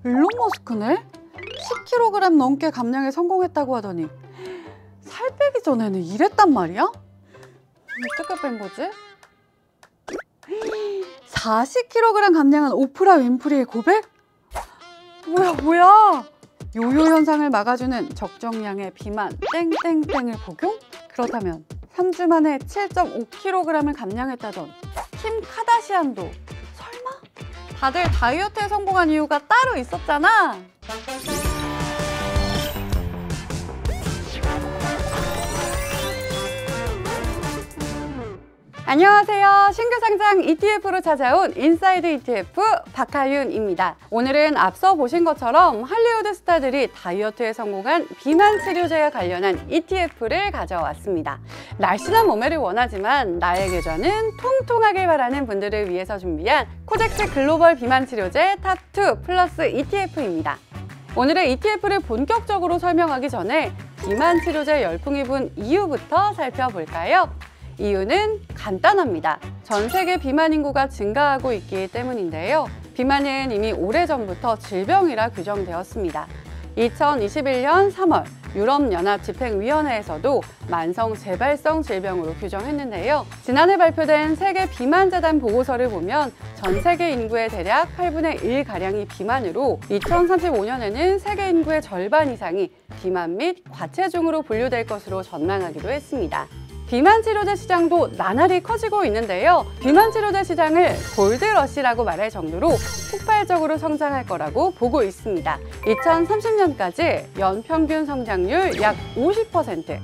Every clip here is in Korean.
일론 머스크네? 10kg 넘게 감량에 성공했다고 하더니 살 빼기 전에는 이랬단 말이야? 어떻게 뺀 거지? 40kg 감량한 오프라 윈프리의 고백? 뭐야? 요요 현상을 막아주는 적정량의 비만 땡땡땡을 복용? 그렇다면 3주 만에 7.5kg을 감량했다던 킴 카다시안도 설마? 다들 다이어트에 성공한 이유가 따로 있었잖아. 안녕하세요. 신규 상장 ETF로 찾아온 인사이드 ETF 박하윤입니다. 오늘은 앞서 보신 것처럼 할리우드 스타들이 다이어트에 성공한 비만 치료제와 관련한 ETF를 가져왔습니다. 날씬한 몸매를 원하지만 나의 계좌는 통통하길 바라는 분들을 위해서 준비한 코덱스 글로벌 비만 치료제 탑2 플러스 ETF입니다. 오늘의 ETF를 본격적으로 설명하기 전에 비만 치료제 열풍이 분 이유부터 살펴볼까요? 이유는 간단합니다. 전 세계 비만 인구가 증가하고 있기 때문인데요. 비만은 이미 오래전부터 질병이라 규정되었습니다. 2021년 3월 유럽연합집행위원회에서도 만성 재발성 질병으로 규정했는데요. 지난해 발표된 세계 비만재단 보고서를 보면 전 세계 인구의 대략 8분의 1가량이 비만으로 2035년에는 세계 인구의 절반 이상이 비만 및 과체중으로 분류될 것으로 전망하기도 했습니다. 비만 치료제 시장도 나날이 커지고 있는데요. 비만 치료제 시장을 골드러시라고 말할 정도로 폭발적으로 성장할 거라고 보고 있습니다. 2030년까지 연평균 성장률 약 50%.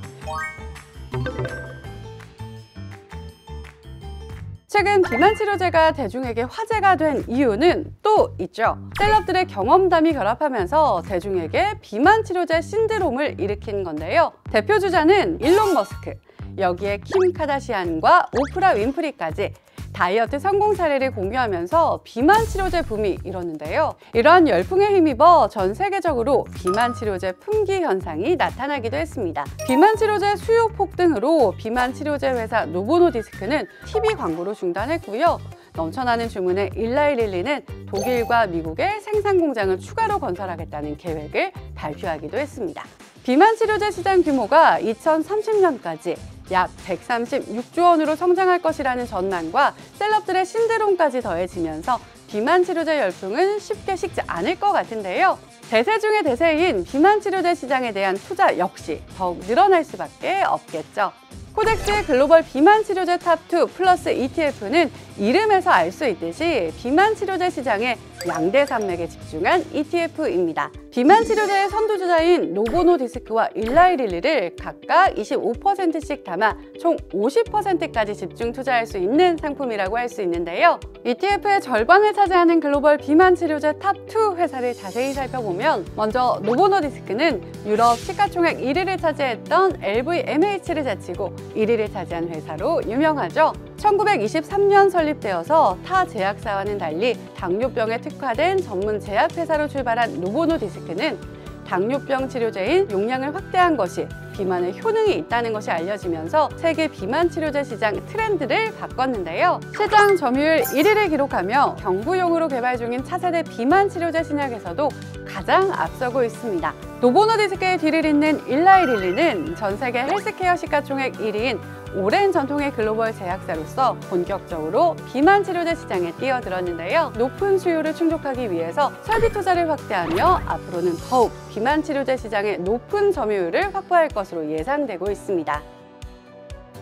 최근 비만 치료제가 대중에게 화제가 된 이유는 또 있죠. 셀럽들의 경험담이 결합하면서 대중에게 비만 치료제 신드롬을 일으킨 건데요. 대표 주자는 일론 머스크, 여기에 킴 카다시안과 오프라 윈프리까지 다이어트 성공 사례를 공유하면서 비만 치료제 붐이 일었는데요. 이러한 열풍에 힘입어 전 세계적으로 비만 치료제 품귀 현상이 나타나기도 했습니다. 비만 치료제 수요 폭등으로 비만 치료제 회사 노보노디스크는 TV 광고로 중단했고요. 넘쳐나는 주문에 일라이릴리는 독일과 미국에 생산 공장을 추가로 건설하겠다는 계획을 발표하기도 했습니다. 비만 치료제 시장 규모가 2030년까지 약 136조 원으로 성장할 것이라는 전망과 셀럽들의 신드롬까지 더해지면서 비만 치료제 열풍은 쉽게 식지 않을 것 같은데요. 대세 중의 대세인 비만 치료제 시장에 대한 투자 역시 더욱 늘어날 수밖에 없겠죠. 코덱스 글로벌 비만 치료제 탑2 플러스 ETF는 이름에서 알 수 있듯이 비만 치료제 시장의 양대 산맥에 집중한 ETF입니다. 비만 치료제의 선두주자인 노보노디스크와 일라이릴리를 각각 25%씩 담아 총 50%까지 집중 투자할 수 있는 상품이라고 할 수 있는데요. ETF의 절반을 차지하는 글로벌 비만 치료제 탑2 회사를 자세히 살펴보면 먼저 노보노디스크는 유럽 시가총액 1위를 차지했던 LVMH를 제치고 1위를 차지한 회사로 유명하죠. 1923년 설립되어서 타 제약사와는 달리 당뇨병에 특화된 전문 제약회사로 출발한 노보노디스크는 당뇨병 치료제인 용량을 확대한 것이 비만에 효능이 있다는 것이 알려지면서 세계 비만 치료제 시장 트렌드를 바꿨는데요. 시장 점유율 1위를 기록하며 경부용으로 개발 중인 차세대 비만 치료제 신약에서도 가장 앞서고 있습니다. 노보노디스크의 뒤를 잇는 일라이릴리는 전 세계 헬스케어 시가총액 1위인 오랜 전통의 글로벌 제약사로서 본격적으로 비만 치료제 시장에 뛰어들었는데요. 높은 수요를 충족하기 위해서 설비 투자를 확대하며 앞으로는 더욱 비만 치료제 시장의 높은 점유율을 확보할 것으로 예상되고 있습니다.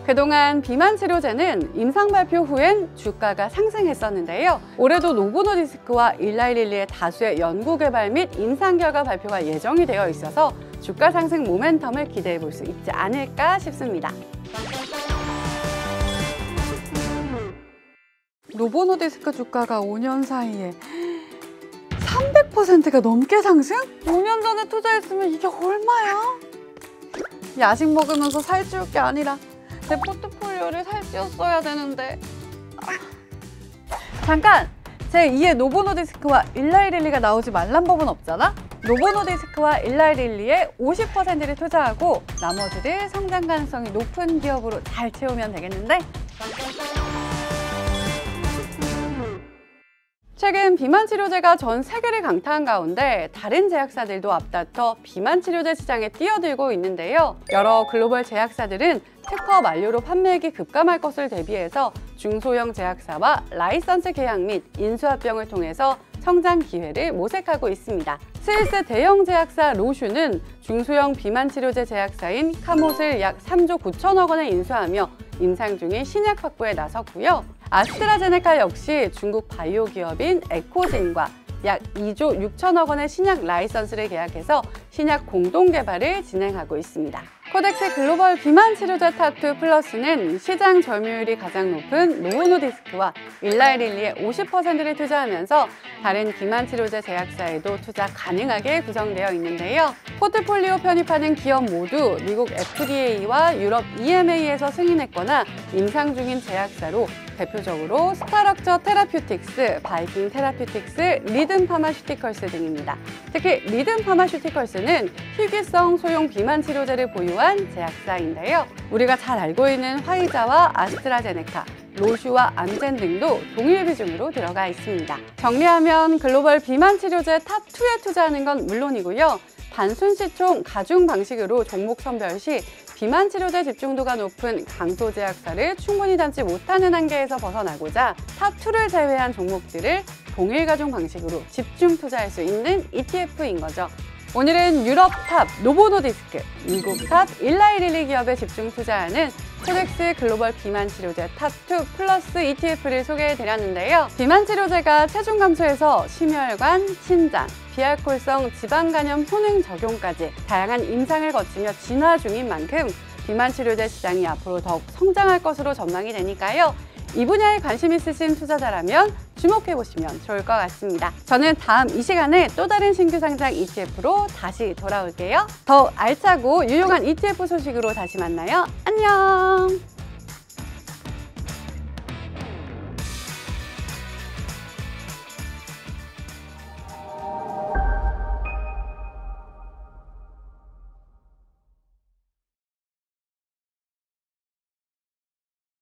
그동안 비만 치료제는 임상 발표 후엔 주가가 상승했었는데요. 올해도 노보노디스크와 일라이릴리의 다수의 연구 개발 및 임상 결과 발표가 예정이 되어 있어서 주가 상승 모멘텀을 기대해 볼 수 있지 않을까 싶습니다. 노보노디스크 주가가 5년 사이에 300%가 넘게 상승? 5년 전에 투자했으면 이게 얼마야? 야식 먹으면서 살찌울 게 아니라 내 포트폴리오를 살찌웠어야 되는데. 잠깐! 제2의 노보노디스크와 일라이릴리가 나오지 말란 법은 없잖아? 노보노디스크와 일라이릴리의 50%를 투자하고 나머지를 성장 가능성이 높은 기업으로 잘 채우면 되겠는데? 최근 비만 치료제가 전 세계를 강타한 가운데 다른 제약사들도 앞다퉈 비만 치료제 시장에 뛰어들고 있는데요. 여러 글로벌 제약사들은 특허 만료로 판매액이 급감할 것을 대비해서 중소형 제약사와 라이선스 계약 및 인수합병을 통해서 성장 기회를 모색하고 있습니다. 스위스 대형 제약사 로슈는 중소형 비만 치료제 제약사인 카못을 약 3조 9천억 원에 인수하며 임상 중인 신약 확보에 나섰고요. 아스트라제네카 역시 중국 바이오 기업인 에코진과 약 2조 6천억 원의 신약 라이선스를 계약해서 신약 공동 개발을 진행하고 있습니다. 코덱스 글로벌 비만 치료제 탑2 플러스는 시장 점유율이 가장 높은 노보노디스크와 일라이릴리에 50%를 투자하면서 다른 비만 치료제 제약사에도 투자 가능하게 구성되어 있는데요. 포트폴리오 편입하는 기업 모두 미국 FDA와 유럽 EMA에서 승인했거나 임상 중인 제약사로 대표적으로 스타럭처 테라퓨틱스, 바이킹 테라퓨틱스, 리듬 파마슈티컬스 등입니다. 특히 리듬 파마슈티컬스는 희귀성 소형 비만 치료제를 보유한 제약사인데요. 우리가 잘 알고 있는 화이자와 아스트라제네카, 로슈와 암젠 등도 동일 비중으로 들어가 있습니다. 정리하면 글로벌 비만 치료제 탑2에 투자하는 건 물론이고요. 단순 시총 가중 방식으로 종목 선별 시 비만 치료제 집중도가 높은 강소 제약사를 충분히 담지 못하는 한계에서 벗어나고자 탑2를 제외한 종목들을 동일 가중 방식으로 집중 투자할 수 있는 ETF인 거죠. 오늘은 유럽 탑 노보노디스크, 미국 탑 일라이릴리 기업에 집중 투자하는 코덱스 글로벌 비만 치료제 탑2 플러스 ETF를 소개해드렸는데요. 비만 치료제가 체중 감소에서 심혈관, 신장, 비알코올성 지방 간염 효능 적용까지 다양한 임상을 거치며 진화 중인 만큼 비만 치료제 시장이 앞으로 더욱 성장할 것으로 전망이 되니까요. 이 분야에 관심 있으신 투자자라면 주목해보시면 좋을 것 같습니다. 저는 다음 이 시간에 또 다른 신규 상장 ETF로 다시 돌아올게요. 더 알차고 유용한 ETF 소식으로 다시 만나요. 안녕!